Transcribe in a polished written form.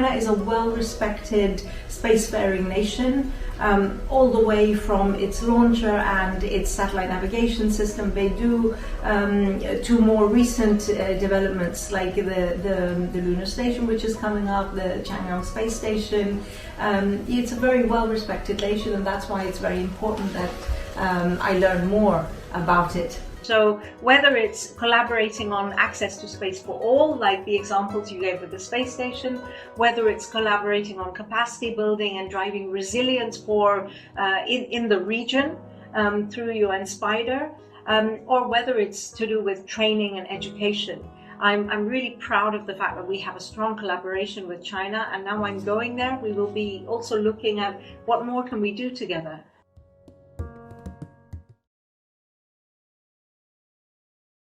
China is a well-respected spacefaring nation, all the way from its launcher and its satellite navigation system, Beidou, to more recent developments like the lunar station, which is coming up, the Chang'e space station. It's a very well-respected nation, and that's why it's very important that I learn more about it. So whether it's collaborating on access to space for all, like the examples you gave with the space station, whether it's collaborating on capacity building and driving resilience for in the region through UN Spider, or whether it's to do with training and education. I'm really proud of the fact that we have a strong collaboration with China, and now I'm going there, we will be also looking at what more can we do together.